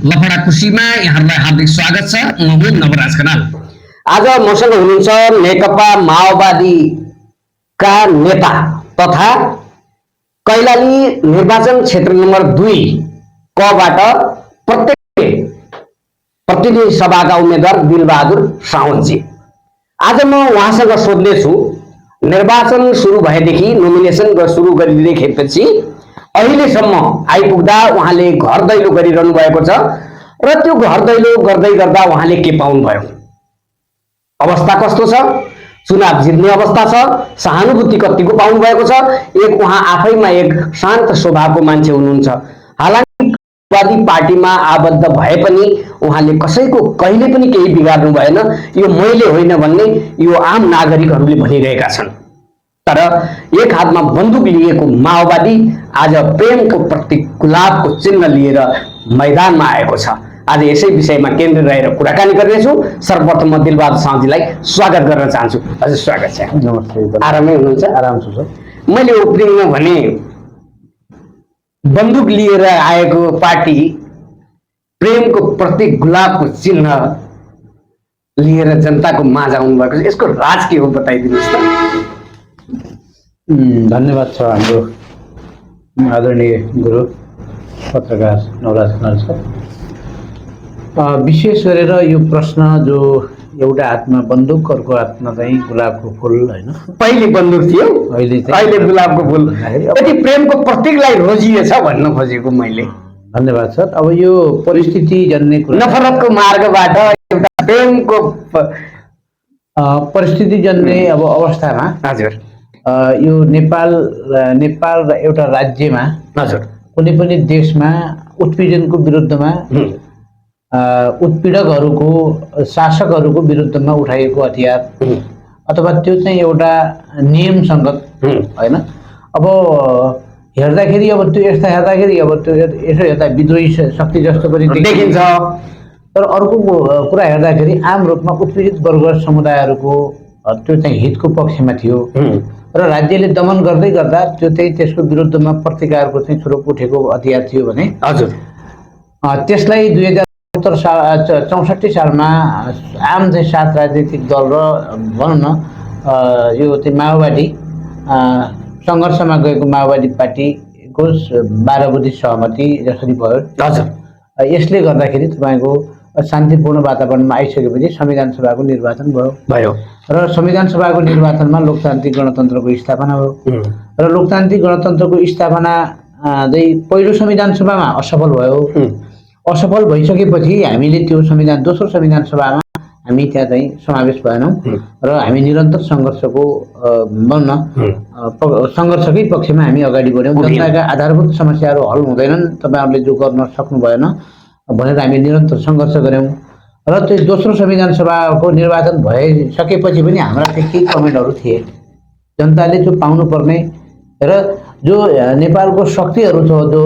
लफडा खुसीमा यहाँहरूलाई हार्दिक स्वागत छ। म हुँ नवराज खनाल। आज मसँग हुनुहुन्छ नेकपा माओवादीका नेता तथा कैलाली निर्वाचन क्षेत्र नम्बर 2 कबाट प्रत्येक प्रतिनिधि सभाका उम्मेद्वार दिलबहादुर साउदजी। आज म उहाँसँग सोध्नेछु, निर्वाचन सुरु भएदेखि नोमिनेसन सुरु गरिदिएपछि अहिलेसम्म आइपुग्दा उहाँले घर दैलो गरिरहनु भएको छ र त्यो घर दैलो गर्दै गर्दा उहाँले के पाउनुभयो, अवस्था कस्तो छ, चुनाव जित्ने अवस्था छ, सहानुभूति कतिको पाउनु भएको छ। एक उहाँ आफैमा एक शान्त स्वभावको मान्छे हुनुहुन्छ। हालाकि माओवादी पार्टीमा आबद्ध भए पनि उहाँले कसैको कहिले पनि केही बिगार्नु भएन, यो मैले होइन भन्ने यो आम नागरिकहरूले भनिरहेका छन्। तर एक हातमा बन्दुक लिएको माओवादी आज प्रेमको प्रतीक गुलाबको चिन्ह लिएर मैदानमा आएको छ। आज यसै विषयमा केन्द्रित रहेर कुराकानी गर्नेछु। सर्वप्रथम म दिलबहादुर साउदजीलाई स्वागत गर्न चाहन्छु। हजुर स्वागत छ। नमस्ते। आरामै हुनुहुन्छ? आराम छु सर। मैले ओपनिङमा भने बन्दुक लिएर आएको पार्टी प्रेमको प्रतीक गुलाबको चिन्ह लिएर जनताको माझ आउनु भएको छ, यसको राज के हो बताइदिनुहोस् त। धन्यवाद छ हाम्रो आदरणीय गुरु पत्रकार नवराज खनाल सर। विशेष गरेर यो प्रश्न जो एउटा हातमा बन्दुक अर्को हातमा चाहिँ गुलाबको फुल होइन, पहिले बन्दुक थियो, अहिले गुलाबको फुल, कति प्रेमको प्रतीकलाई रोजिएछ भन्न खोजेको मैले। धन्यवाद सर। अब यो परिस्थिति जन्ने नफरतको मार्गबाट एउटा प्रेमको परिस्थिति जन्ने अब अवस्थामा हजुर यो नेपाल र एउटा राज्यमा हजुर कुनै पनि देशमा उत्पीडनको विरुद्धमा उत्पीडकहरूको शासकहरूको विरुद्धमा उठाइएको हतियार अथवा त्यो चाहिँ एउटा नियम सङ्गत होइन। अब हेर्दाखेरि अब त्यो यस्ता हेर्दाखेरि अब त्यो यसो हेर्दा विद्रोही शक्ति जस्तो पनि देखिन्छ। तर अर्को कुरा हेर्दाखेरि आम रूपमा उत्पीडित वर्ग समुदायहरूको त्यो चाहिँ हितको पक्षमा थियो र राज्यले दमन गर्दै गर्दा त्यो चाहिँ त्यसको विरुद्धमा प्रतिकारको चाहिँ स्वरूप उठेको हतियार थियो भने हजुर त्यसलाई 2064 सालमा आम चाहिँ 7 राजनीतिक दल र भनौँ न यो चाहिँ माओवादी सङ्घर्षमा गएको माओवादी पार्टीको 12 बुँदे सहमति जसरी भयो हजुर, यसले गर्दाखेरि तपाईँको शान्तिपूर्ण वातावरणमा आइसकेपछि संविधान सभाको निर्वाचन भयो र संविधान सभाको निर्वाचनमा लोकतान्त्रिक गणतन्त्रको स्थापना भयो र लोकतान्त्रिक गणतन्त्रको स्थापना चाहिँ पहिलो संविधान सभामा असफल भयो। असफल भइसकेपछि हामीले त्यो संविधान दोस्रो संविधान सभामा हामी त्यहाँ चाहिँ समावेश भएनौँ र हामी निरन्तर सङ्घर्षको भन्न सङ्घर्षकै पक्षमा हामी अगाडि बढ्यौँ। जनताका आधारभूत समस्याहरू हल हुँदैनन्, तपाईँहरूले जो गर्न सक्नु भएन भनेर हामी निरन्तर सङ्घर्ष गऱ्यौँ र त्यो दोस्रो संविधान सभाको निर्वाचन भइसकेपछि पनि हाम्रा चाहिँ केही कमेन्टहरू थिए। जनताले जो पाउनुपर्ने र जो नेपालको शक्तिहरू छ, जो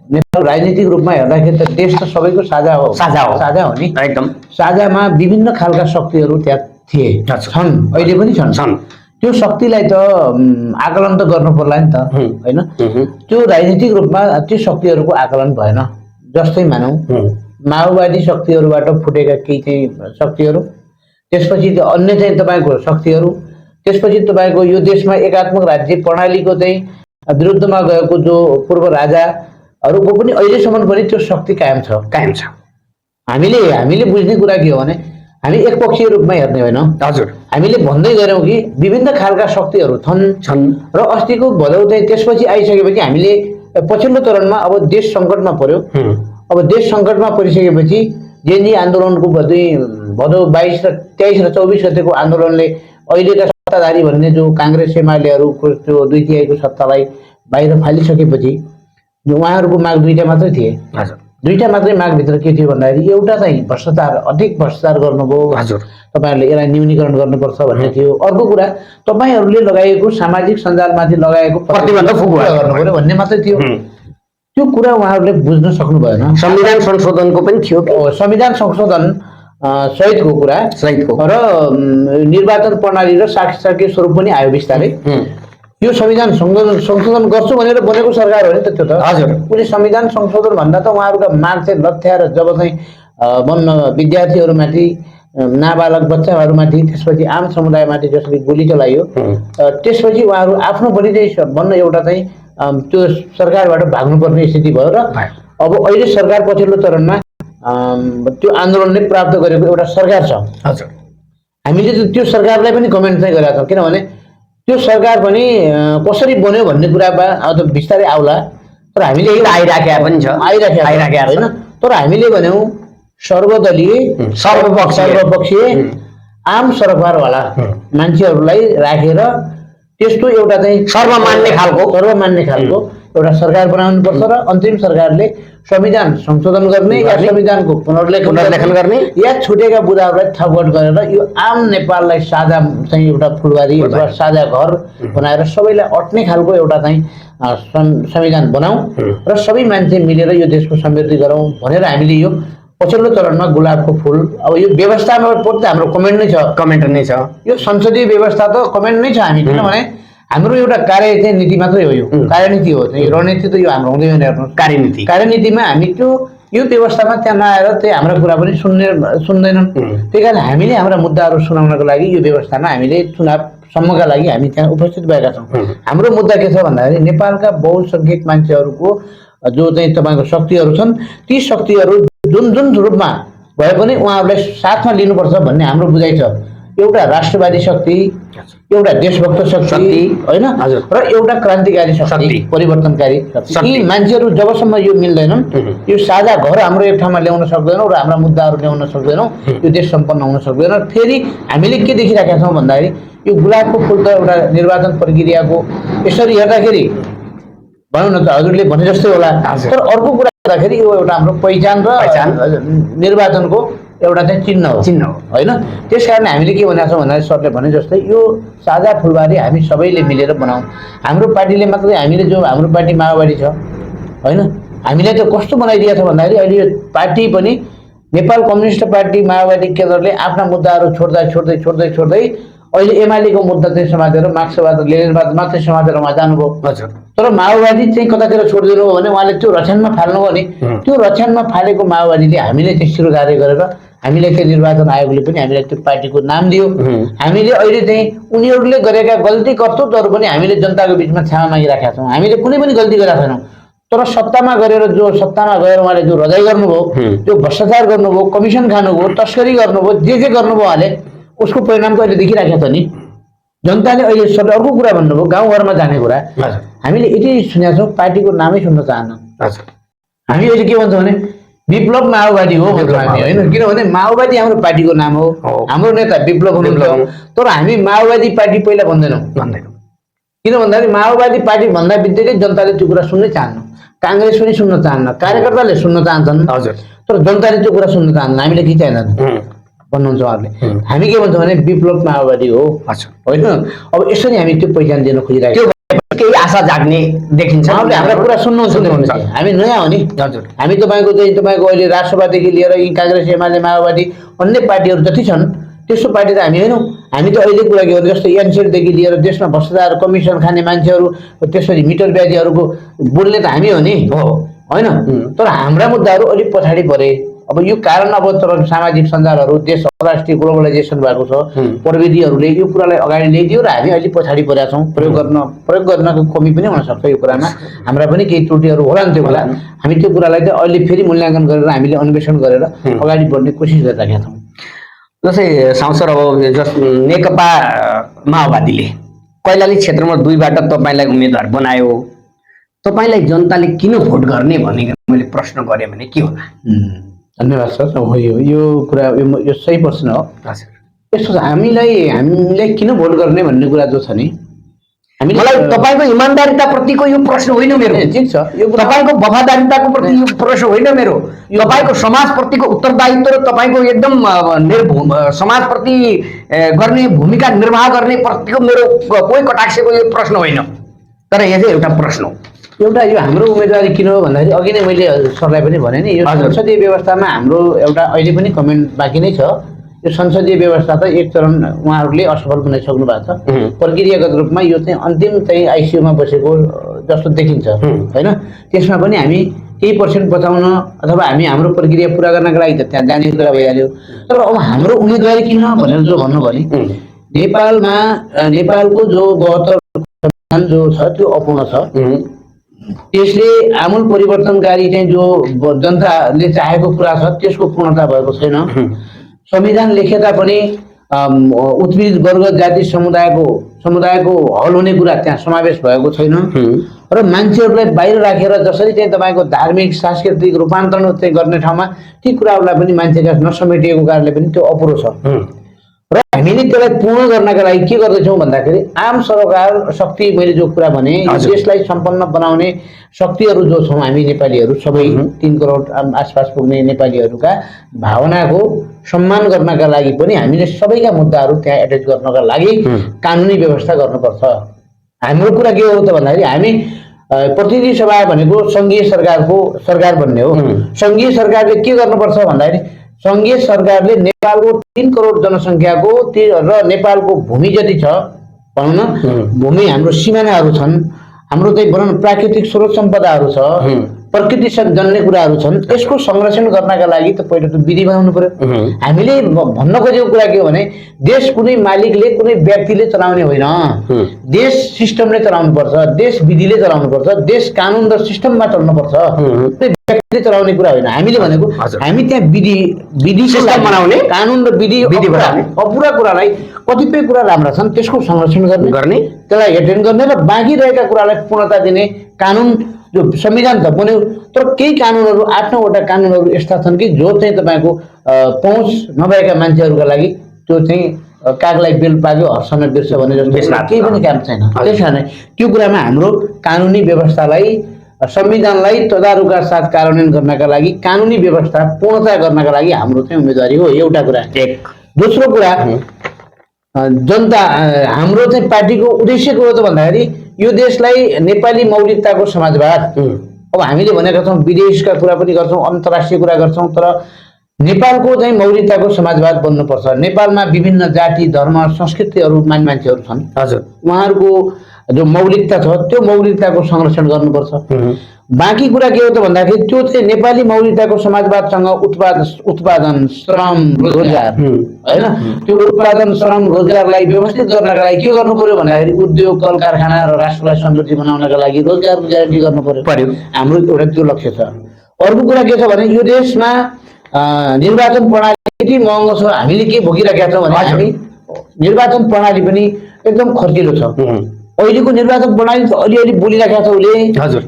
नेपाल राजनीतिक रूपमा हेर्दाखेरि त देश त सबैको साझा हो नि, एकदम साझामा विभिन्न खालका शक्तिहरू त्यहाँ थिए, छन्, अहिले पनि छन्। त्यो शक्तिलाई त आकलन त गर्नु पर्ला नि त होइन। त्यो राजनीतिक रूपमा त्यो शक्तिहरूको आकलन भएन। जस्तै मानौँ माओवादी शक्तिहरूबाट फुटेका केही चाहिँ शक्तिहरू, त्यसपछि अन्य चाहिँ तपाईँको शक्तिहरू, त्यसपछि तपाईँको यो देशमा एकात्मक राज्य प्रणालीको चाहिँ विरुद्धमा गएको जो पूर्व राजाहरूको पनि अहिलेसम्म पनि त्यो शक्ति कायम छ। हामीले बुझ्ने कुरा के हो भने हामी एकपक्षीय रूपमा हेर्ने होइन। हजुर, हामीले भन्दै गयौँ कि विभिन्न खालका शक्तिहरू छन् र अस्तिको भदौ चाहिँ त्यसपछि आइसकेपछि हामीले पछिल्लो चरणमा अब देश सङ्कटमा पर्यो। अब देश सङ्कटमा परिसकेपछि जेएनजी आन्दोलनको भदौ 22 र 23 र 24 गतेको आन्दोलनले अहिलेका सत्ताधारी भन्ने जो काङ्ग्रेस एमालेहरूको त्यो 2/3 सत्तालाई बाहिर फालिसकेपछि उहाँहरूको माग दुईटा मात्रै थिए। दुईटा मात्रै मागभित्र के थियो भन्दाखेरि एउटा चाहिँ भ्रष्टाचार, अधिक भ्रष्टाचार गर्नुभयो, तपाईँहरूले यसलाई न्यूनीकरण गर्नुपर्छ भन्ने थियो। अर्को कुरा तपाईँहरूले लगाएको सामाजिक सञ्जालमाथि लगाएको प्रतिबन्ध गर्नु पर्यो भन्ने मात्रै थियो। त्यो कुरा उहाँहरूले बुझ्न सक्नु भएन। संविधान संशोधनको पनि थियो, संविधान संशोधन सहितको कुरा र निर्वाचन प्रणाली र शासकीय स्वरूप पनि आयो बिस्तारै। यो संविधान संशोधन गर्छु भनेर बनेको सरकार हो नि त त्यो त हजुर। उसले संविधान संशोधन भन्दा त उहाँहरूका माग चाहिँ लथ्याएर जब चाहिँ वन्न विद्यार्थीहरूमाथि नाबालक बच्चाहरूमाथि त्यसपछि आम समुदायमाथि जसरी गोली चलाइयो त्यसपछि उहाँहरू आफ्नो पनि चाहिँ भन्न एउटा चाहिँ त्यो सरकारबाट भाग्नुपर्ने स्थिति भयो र अब अहिले सरकार पछिल्लो चरणमा त्यो आन्दोलनले प्राप्त गरेको एउटा सरकार छ। हजुर। हामीले चाहिँ त्यो सरकारलाई पनि कमेन्ट चाहिँ गरेका छौँ किनभने त्यो सरकार पनि कसरी बन्यो भन्ने कुरामा अब त बिस्तारै आउला तर हामीले आइराखेका पनि छ। आइराखेका होइन तर हामीले भन्यौँ सर्वदलीय सर्वपक्षीय आम सरकारवाला मान्छेहरूलाई राखेर त्यस्तो एउटा चाहिँ सर्वमान्य खालको एउटा सरकार बनाउनु पर्छ र अन्तिम सरकारले संविधान संशोधन गर्ने या संविधानको पुनर्लेखन गर्ने या छुटेका बुदाहरूलाई थपगट गरेर यो आम नेपाललाई साझा चाहिँ एउटा फुलबारी अथवा साझा घर बनाएर सबैलाई अट्ने खालको एउटा चाहिँ संविधान बनाऊ र सबै मान्छे मिलेर यो देशको समृद्धि गरौँ भनेर हामीले यो पछिल्लो चरणमा गुलाबको फुल अब यो व्यवस्थामा प्रति हाम्रो कमेन्ट नै छ। यो संसदीय व्यवस्था त कमेन्ट नै छ हामी किनभने हाम्रो एउटा कार्य चाहिँ नीति मात्रै हो यो कार्यनीति हो चाहिँ रणनीति त यो हाम्रो हुँदैन हेर्नुहोस् कार्यनीतिमा हामी त्यो यो व्यवस्थामा त्यहाँ नआएर चाहिँ हाम्रो कुरा पनि सुन्दैनन् त्यही कारण हामीले हाम्रा मुद्दाहरू सुनाउनको लागि यो व्यवस्थामा हामीले चुनावसम्मका लागि हामी त्यहाँ उपस्थित भएका छौँ। हाम्रो मुद्दा के छ भन्दाखेरि नेपालका बहुसङ्ख्यक मान्छेहरूको जो चाहिँ तपाईँको शक्तिहरू छन् ती शक्तिहरू जुन रूपमा भए पनि उहाँहरूलाई साथमा लिनुपर्छ भन्ने हाम्रो बुझाइ छ। एउटा राष्ट्रवादी शक्ति एउटा देशभक्त शक्ति होइन र एउटा क्रान्तिकारी शक्ति परिवर्तनकारी शक्ति यी मान्छेहरू जबसम्म यो मिल्दैनन् यो साझा घर हाम्रो एक ठाउँमा ल्याउन सक्दैनौँ र हाम्रा मुद्दाहरू ल्याउन सक्दैनौँ यो देश सम्पन्न हुन सक्दैन। फेरि हामीले के देखिरहेका छौँ भन्दाखेरि यो गुलाबको फुल त एउटा निर्वाचन प्रक्रियाको यसरी हेर्दाखेरि भनौँ न त हजुरले भने जस्तै होला तर अर्को कुरा हेर्दाखेरि यो एउटा हाम्रो पहिचान र निर्वाचनको एउटा चाहिँ चिन्ह हो होइन। त्यस कारण हामीले के भनेका छौँ भन्दाखेरि सरले भने जस्तै यो साझा फुलबारी हामी सबैले मिलेर बनाऊँ। हाम्रो पार्टीले मात्रै हामीले जो हाम्रो पार्टी माओवादी छ होइन हामीले त कस्तो बनाइदिएको छ भन्दाखेरि अहिले यो पार्टी पनि नेपाल कम्युनिस्ट पार्टी माओवादी केन्द्रले आफ्ना मुद्दाहरू छोड्दै अहिले एमालेको मुद्दा चाहिँ समातेर मार्क्सवाद लेनिनवाद मात्रै समातेर उहाँ जानुभयो। तर माओवादी चाहिँ कतातिर छोडिदिनु हो भने उहाँले त्यो रक्षणमा फाल्नु हो नि त्यो रक्षणमा फालेको माओवादीले हामीले चाहिँ शिरोधार्य गरेर हामीले चाहिँ निर्वाचन आयोगले पनि हामीलाई त्यो पार्टीको नाम दियो। हामीले अहिले चाहिँ उनीहरूले गरेका गल्ती कर्तव्यहरू पनि हामीले जनताको बिचमा क्षमा मागिराखेका छौँ। हामीले कुनै पनि गल्ती गरेका छैनौँ तर सत्तामा गएर उहाँले जो रजाइ गर्नुभयो जो भ्रष्टाचार गर्नुभयो कमिसन खानुभयो तस्करी गर्नुभयो जे गर्नुभयो उहाँले उसको परिणाम त अहिले देखिराखेको छ नि। जनताले अहिले सरले अर्को कुरा भन्नुभयो गाउँघरमा जाने कुरा हामीले यति सुनेका छौँ पार्टीको नामै सुन्न चाहन्न। हामी अहिले के भन्छौँ भने विप्लव माओवादी हो भन्छौँ हामी होइन किनभने माओवादी हाम्रो पार्टीको नाम हो हाम्रो नेता विप्लव हुनुहुन्छ तर हामी माओवादी पार्टी पहिला भन्दैनौँ किन भन्दाखेरि माओवादी पार्टी भन्दा बित्तिकै जनताले त्यो कुरा सुन्नै चाहन्न काङ्ग्रेस पनि सुन्न चाहन्न कार्यकर्ताले सुन्न चाहन्छन् तर जनताले त्यो कुरा सुन्न चाहन्न हामीले के चाहन्छन् भन्नुहुन्छ उहाँहरूले। हामी के भन्छौँ भने विप्लव माओवादी हो होइन। अब यसरी हामी त्यो पहिचान दिन खोजिरहेको केही आशा जाग्ने देखिन्छ उहाँहरूले हाम्रा कुरा सुन्नुहुन्छ हामी नयाँ हो नि हामी तपाईँको अहिले राष्ट्रवादीदेखि लिएर यी काङ्ग्रेस एमाले माओवादी अन्य पार्टीहरू जति छन् त्यस्तो पार्टी त हामी होइनौँ। हामी त अहिले कुरा के हो जस्तो एनसेलदेखि लिएर देशमा भ्रष्टाचार कमिसन खाने मान्छेहरू त्यसरी मिटर ब्याजीहरूको बोल्ने त हामी हो नि होइन तर हाम्रा मुद्दाहरू अलिक पछाडि परे। अब यो कारण अब तर सामाजिक सञ्जालहरू देश अन्तर्राष्ट्रिय ग्लोबलाइजेसन भएको छ प्रविधिहरूले यो कुरालाई अगाडि ल्याइदियो र हामी अहिले पछाडि परेका छौँ। प्रयोग गर्नको कमी पनि हुनसक्छ यो कुरामा हाम्रा पनि केही त्रुटिहरू होला नि त्यो कुरा हामी त्यो कुरालाई चाहिँ अहिले फेरि मूल्याङ्कन गरेर हामीले अन्वेषण गरेर अगाडि बढ्ने कोसिस गरिरहेका छौँ। जस्तै सांसद अब नेकपा माओवादीले कैलाली क्षेत्र नम्बर 2बाट तपाईँलाई उम्मेदवार बनायो तपाईँलाई जनताले किन भोट गर्ने भनेर मैले प्रश्न गरेँ भने के होला? धन्यवाद सर। हो यो कुरा यो सही प्रश्न हो। यस्तो हामीलाई किन भोट गर्ने भन्ने कुरा जो छ नि मलाई तपाईँको इमान्दारिताप्रतिको यो प्रश्न होइन मेरो ठिक छ यो तपाईँको वफादारिताको प्रति यो प्रश्न होइन मेरो तपाईँको समाजप्रतिको उत्तरदायित्व र तपाईँको एकदम समाजप्रति गर्ने भूमिका निर्वाह गर्ने प्रतिको मेरो कोही कटाक्षको यो प्रश्न होइन तर यहाँ चाहिँ एउटा प्रश्न हो। एउटा यो हाम्रो उम्मेदवारी किन हो भन्दाखेरि अघि नै मैले सरलाई पनि भने नि यो संसदीय व्यवस्थामा हाम्रो एउटा अहिले पनि कमेन्ट बाँकी नै छ। यो संसदीय व्यवस्था त एक चरण उहाँहरूले असफल बनाइसक्नु भएको छ। प्रक्रियागत रूपमा यो चाहिँ अन्तिम चाहिँ आइसियुमा बसेको जस्तो देखिन्छ होइन। त्यसमा पनि हामी केही पर्सेन्ट बचाउन अथवा हामी हाम्रो प्रक्रिया पुरा गर्नका लागि त त्यहाँ जाने कुरा भइहाल्यो। तर अब हाम्रो उम्मेदवारी किन भनेर जो भन्नुभयो नि, नेपालमा नेपालको जो 72 संविधान जो छ त्यो अपूर्ण छ। त्यसले आमूल परिवर्तनकारी चाहिँ जो जनताले चाहेको कुरा छ त्यसको पूर्णता भएको छैन। संविधान लेखे तापनि उत्पीडित वर्ग जाति समुदायको हल हुने कुरा त्यहाँ समावेश भएको छैन। र मान्छेहरूलाई बाहिर राखेर जसरी चाहिँ तपाईँको धार्मिक सांस्कृतिक रूपान्तरण चाहिँ गर्ने ठाउँमा ती कुराहरूलाई पनि मान्छेका नसमेटिएको कारणले पनि त्यो अपुरो छ। र हामीले त्यसलाई पूर्ण गर्नका लागि के गर्दैछौँ भन्दाखेरि आम सरोकार शक्ति, मैले जो कुरा भने देशलाई सम्पन्न बनाउने शक्तिहरू जो छौँ हामी नेपालीहरू सबै 3 करोड आसपास पुग्ने नेपालीहरूका भावनाको सम्मान गर्नका लागि पनि हामीले सबैका मुद्दाहरू त्यहाँ एड्रेस गर्नका लागि कानुनी व्यवस्था गर्नुपर्छ। हाम्रो कुरा के हो त भन्दाखेरि हामी प्रतिनिधि सभा भनेको संघीय सरकारको सरकार बन्ने हो। संघीय सरकारले के गर्नुपर्छ भन्दाखेरि संघीय सरकारले नेपालको 3 करोड जनसङ्ख्याको र नेपालको भूमि जति छ भनौँ न, भूमि हाम्रो सिमानाहरू छन्, हाम्रो चाहिँ भनौँ न प्राकृतिक स्रोत सम्पदाहरू छ, प्रकृतिसँग जन्ने कुराहरू छन्, यसको संरक्षण गर्नका लागि त पहिलो त विधि बनाउनु पर्यो। हामीले भन्न खोजेको कुरा के हो भने देश कुनै मालिकले कुनै व्यक्तिले चलाउने होइन, देश सिस्टमले चलाउनु पर्छ, देश विधिले चलाउनु पर्छ, देश कानुन र सिस्टममा चल्नुपर्छ, व्यक्तिले चलाउने कुरा होइन। हामीले भनेको हामी त्यहाँ विधि सिस्टम बनाउने, कानुन र विधि बनाउने, अपुरा कुरालाई कतिपय कुरा राम्रा छन् त्यसको संरक्षण गर्ने, त्यसलाई एटेन्ड गर्ने र बाँकी रहेका कुरालाई पूर्णता दिने कानुन जो संविधान त बन्यो। तर केही कानुनहरू 8-9 वटा कानुनहरू यस्ता छन् कि जो चाहिँ तपाईँको पहुँच नभएका मान्छेहरूका लागि त्यो चाहिँ कागलाई बेल पाक्यो हर्षण बिर्छ भने जस्तो केही पनि काम छैन। त्यस कारण त्यो कुरामा हाम्रो कानुनी व्यवस्थालाई, संविधानलाई तदारुका साथ कार्यान्वयन गर्नका लागि कानुनी व्यवस्था पूर्णता गर्नका लागि हाम्रो चाहिँ उम्मेदवारी हो, एउटा कुरा। दोस्रो कुरा, जनता हाम्रो चाहिँ पार्टीको उद्देश्य के हो त भन्दाखेरि यो देशलाई नेपाली मौलिकताको समाजवाद, अब हामीले भनेका छौँ विदेशका कुरा पनि गर्छौँ, अन्तर्राष्ट्रिय कुरा गर्छौँ, तर नेपालको चाहिँ मौलिकताको समाजवाद बन्नुपर्छ। नेपालमा विभिन्न जाति धर्म संस्कृतिहरू मान्छेहरू छन्, हजुर, उहाँहरूको जो मौलिकता छ त्यो मौलिकताको संरक्षण गर्नुपर्छ। बाँकी कुरा के हो त भन्दाखेरि त्यो चाहिँ नेपाली मौलिकताको समाजवादसँग उत्पादन श्रम रोजगार होइन, त्यो उत्पादन श्रम रोजगारलाई व्यवस्थित गर्नका लागि के गर्नु पर्यो भन्दाखेरि उद्योग कल कारखाना र राष्ट्रलाई समृद्धि बनाउनका लागि रोजगारको ग्यारेन्टी गर्नु पर्यो। हाम्रो एउटा त्यो लक्ष्य छ। अर्को कुरा के छ भने यो देशमा निर्वाचन प्रणाली यति महँगो छ, हामीले के भोगिरहेका छौँ भने हामी निर्वाचन प्रणाली पनि एकदम खर्चिलो छ। अहिलेको निर्वाचन प्रणाली त अलिअलि बोलिरहेका छ उसले,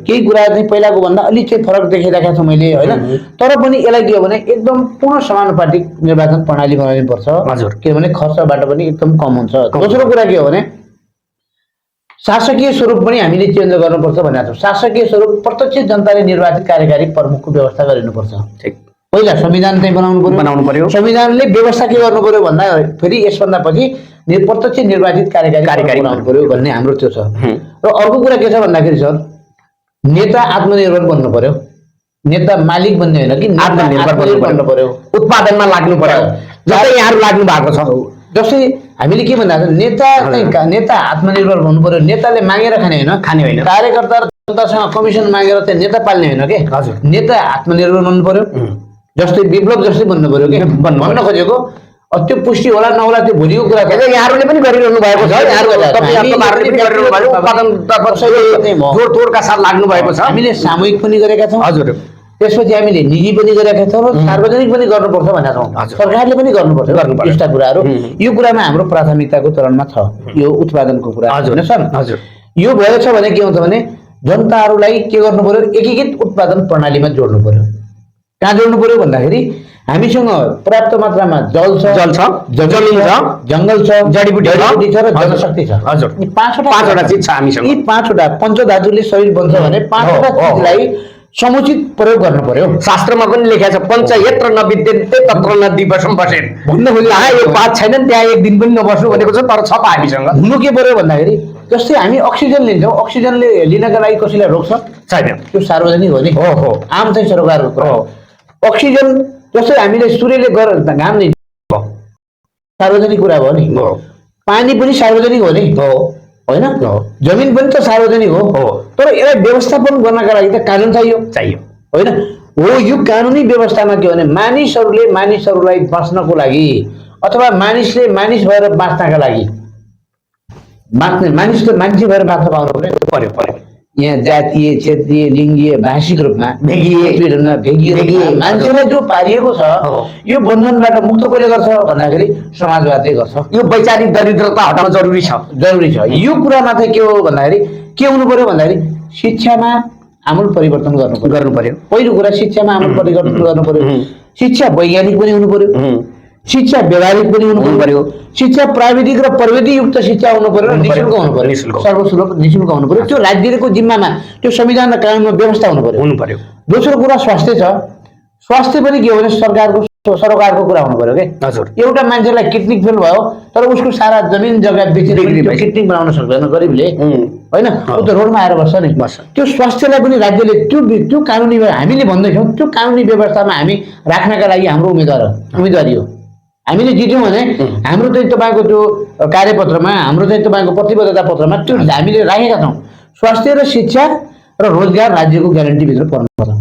केही कुरा चाहिँ पहिलाको भन्दा अलिक चाहिँ फरक देखिरहेको छ मैले होइन। तर पनि यसलाई के हो भने एकदम पूर्ण समानुपातिक निर्वाचन प्रणाली बनाउनु पर्छ, किनभने खर्चबाट पनि एकदम कम हुन्छ। दोस्रो कुरा के हो भने शासकीय स्वरूप पनि हामीले चेन्ज गर्नुपर्छ भनेको छौँ। शासकीय स्वरूप प्रत्यक्ष जनताले निर्वाचित कार्यकारी प्रमुखको व्यवस्था गरिनुपर्छ। पहिला संविधान चाहिँ बनाउनु पर्यो। संविधानले व्यवस्था के गर्नु पर्यो भन्दा फेरि यसभन्दा पछि प्रत्यक्ष निर्वाचित कार्यकारी बनाउनु पर्यो भन्ने हाम्रो त्यो छ। र अर्को कुरा के छ भन्दाखेरि सर, नेता आत्मनिर्भर बन्नु पर्यो, नेता मालिक बन्ने होइन कि आत्मनिर्भर बन्नु पर्यो, उत्पादनमा लाग्नु पर्यो, जस्तै यहाँहरू लाग्नु भएको छ। जस्तै हामीले के भन्दा नेता आत्मनिर्भर हुनु पर्यो, नेताले मागेर खाने होइन, कार्यकर्ता र जनतासँग कमिसन मागेर चाहिँ नेता पाल्ने होइन के, नेता आत्मनिर्भर बन्नु पर्यो। जस्तै विप्लव जस्तै बन्नु पर्यो कि भन्न खोजेको त्यो पुष्टि होला नहोला त्यो भोलिको कुरा छ। यहाँहरूले पनि गरिरहनु भएको छ, जोडतोडका साथ लाग्नु भएको छ। हामीले सामूहिक पनि गरेका छौँ, हजुर, त्यसपछि हामीले निजी पनि गरेका छौँ र सार्वजनिक पनि गर्नुपर्छ भनेका छौँ। सरकारले पनि गर्नुपर्छ यस्ता कुराहरू। यो कुरामा हाम्रो प्राथमिकताको चरणमा छ यो उत्पादनको कुरा। हजुर, यो भएछ भने के हुन्छ भने जनताहरूलाई के गर्नु पर्यो, एकीकृत उत्पादन प्रणालीमा जोड्नु पर्यो। कहाँ जोड्नु पर्यो भन्दाखेरि हामीसँग पर्याप्त मात्रामा जल छ, जमिन छ, जङ्गल छ, जडीबुटी छ र जनशक्ति छ। हजुर, यी पाँचवटा चिज छ हामीसँग। यी पाँचवटा पञ्चधातुले शरीर बन्छ भने पाँचवटा चिजलाई समुचित प्रयोग गर्नु पर्यो। शास्त्रमा पनि लेखेको छ पञ्च यत्र नविद्यन्ते तत्र न दिवसं बसेन भन्नु खोज्यो। यो पाँच छैनन् त्यहाँ एक दिन पनि नबस्नु भनेको छ, तर छ त हामीसँग। हुनु के पर्यो भन्दाखेरि जस्तै हामी अक्सिजन लिन्छौँ, अक्सिजनले लिनका लागि कसैलाई रोक्छ छैन, त्यो सार्वजनिक हो नि, आम चाहिँ सरोकारको कुरा हो। अक्सिजन जस्तै हामीले सूर्यले घाम सार्वजनिक कुरा हो नि हो पानी पनि सार्वजनिक हो नि हो होइन हो जमिन पनि त सार्वजनिक हो हो तर यसलाई व्यवस्थापन गर्नका लागि त कानुन चाहियो होइन हो यो कानुनी व्यवस्थामा के हो भने मानिसहरूलाई बाँच्नको लागि अथवा मानिसले मानिस भएर बाँच्नका लागि मानिसले मान्छे भएर बाँच्न पाउनु पर्यो यहाँ जातीय क्षेत्रीय लिङ्गीय भाषिक रूपमा भेगिए मान्छेलाई जो पारिएको छ यो बन्धनबाट मुक्त कसले गर्छ भन्दाखेरि समाजवादले गर्छ यो वैचारिक दरिद्रता हटाउन जरुरी छ यो कुरामा चाहिँ के हो भन्दाखेरि के हुनु पर्यो भन्दाखेरि शिक्षामा आमूल परिवर्तन गर्नु पर्यो पहिलो कुरा शिक्षामा आमूल परिवर्तन गर्नु पर्यो शिक्षा वैज्ञानिक पनि हुनु पर्यो शिक्षा व्यवहारिक पनि हुनु पर्यो शिक्षा प्राविधिक र प्रविधि युक्त शिक्षा हुनु पर्यो निशुल्क हुनु पर्यो सर्वसुलभ निशुल्क हुनु पर्यो त्यो राज्यको जिम्मामा त्यो संविधान र कानुनमा व्यवस्था हुनु पर्यो दोस्रो कुरा स्वास्थ्य छ स्वास्थ्य पनि के हो भने सरकारको कुरा हुनु पर्यो के हजुर एउटा मान्छेलाई किडनी फेल भयो तर उसको सारा जमिन जग्गा बेचेर किडनी बनाउन सक्दैन गरिबले होइन ऊ त रोडमा आएर बस्छ नि त्यो स्वास्थ्यलाई पनि राज्यले त्यो कानुनी हामीले भन्दैछौँ त्यो कानुनी व्यवस्थामा हामी राख्नका लागि हाम्रो उम्मेदवारी हो हामीले जित्यौँ भने हाम्रो चाहिँ तपाईँको त्यो कार्यपत्रमा हाम्रो चाहिँ तपाईँको प्रतिबद्धता पत्रमा त्यो हामीले राखेका छौँ स्वास्थ्य र शिक्षा र रोजगार राज्यको ग्यारेन्टीभित्र पर्नुपर्छ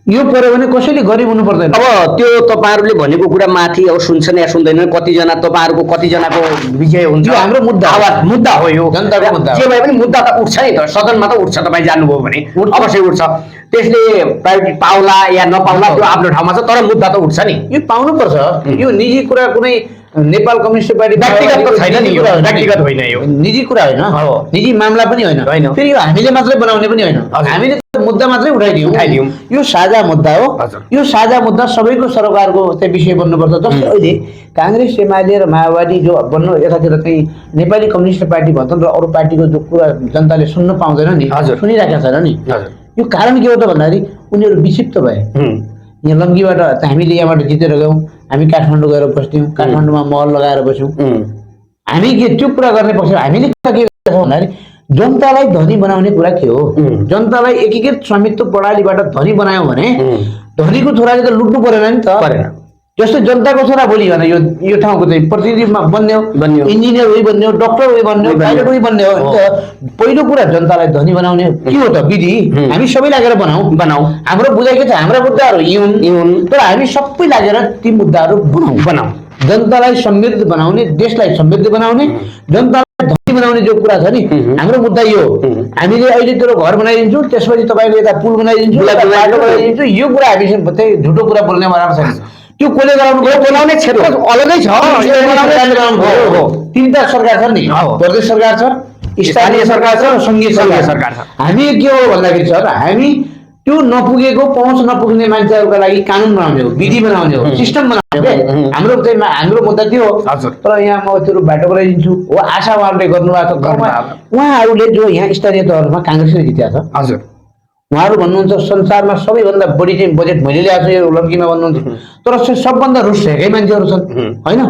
यो पर्यो भने कसैले गरिब हुनु पर्दैन अब त्यो तपाईँहरूले भनेको कुरा माथि अब सुन्छन् या सुन्दैनन् कतिजनाको विजय हुन्छ यो हाम्रो मुद्दा हो यो जनताको मुद्दा जे भए पनि मुद्दा त उठ्छ नि त सदनमा त उठ्छ तपाईँ जानुभयो भने अवश्य उठ्छ त्यसले प्रायोरिटी पाउला या नपाउला त्यो आफ्नो ठाउँमा छ तर मुद्दा त उठ्छ नि यो पाउनुपर्छ यो निजी कुरा कुनै नेपाल कम्युनिस्ट पार्टी व्यक्तिगत त छैन नि यो व्यक्तिगत होइन यो निजी कुरा होइन निजी मामला पनि होइन फेरि यो हामीले मात्रै बनाउने पनि होइन हामीले मुद्दा मात्रै उठाइदियौँ यो साझा मुद्दा हो यो साझा मुद्दा सबैको सरकारको चाहिँ विषय बन्नुपर्छ जस्तै अहिले काङ्ग्रेस एमाले र माओवादी जो बन्नु यतातिर चाहिँ नेपाली कम्युनिस्ट पार्टी भन्छन् र अरू पार्टीको जो कुरा जनताले सुन्न पाउँदैन नि सुनिराखेका छैन नि यो कारण के हो त भन्दाखेरि उनीहरू विक्षिप्त भए यहाँ लम्कीबाट हामीले यहाँबाट जितेर गयौँ हामी काठमाडौँ गएर बस्थ्यौँ काठमाडौँमा महल लगाएर बस्यौँ हामी के त्यो कुरा गर्ने पक्ष हामीले के गर्छौँ भन्दाखेरि जनतालाई धनी बनाउने कुरा के हो जनतालाई एकीकृत स्वामित्व प्रणालीबाट धनी बनायौँ भने धनीको छोराले त लुट्नु परेन नि त जस्तो जनताको छोरा भोलि भने यो ठाउँको चाहिँ प्रतिनिधिमा बन्यो इन्जिनियर उही बन्यो डक्टर उही बन्यो पाइलट उही बन्यो पहिलो कुरा जनतालाई धनी बनाउने के हो त विधि हामी सबै लागेर बनाऊ हाम्रो बुझाइ के छ हाम्रा मुद्दाहरू यौन तर हामी सबै लागेर ती मुद्दाहरू बनाऊ जनतालाई समृद्ध बनाउने देशलाई समृद्ध बनाउने जनतालाई धनी बनाउने जो कुरा छ नि हाम्रो मुद्दा यो हामीले अहिले तेरो घर बनाइदिन्छौँ त्यसपछि तपाईँको यता पुल बनाइदिन्छु यो कुरा हामी चाहिँ झुटो कुरा बोल्ने वाला छैन त्यो कसले गराउनु बनाउने क्षेत्र अलगै छ तिनवटा सरकार छ नि प्रदेश सरकार छ स्थानीय सरकार छ संघीय सरकार छ हामी के हो भन्दाखेरि छ हामी त्यो नपुगेको पहुँच नपुग्ने मान्छेहरूका लागि कानुन बनाउने हो विधि बनाउने हो सिस्टम बनाउने हो हाम्रो मुद्दा त्यो हो तर यहाँ म त्यो बाटो बनाइदिन्छु हो आशा उहाँहरूले गर्नुभएको छ उहाँहरूले जो यहाँ स्थानीय तहमा काङ्ग्रेसले जितेको छ हजुर उहाँहरू भन्नुहुन्छ संसारमा सबैभन्दा बढी चाहिँ बजेट मैले ल्याएको छु यो लम्कीमा भन्नुहुन्छ तर सबभन्दा रुसेकै मान्छेहरू छन् होइन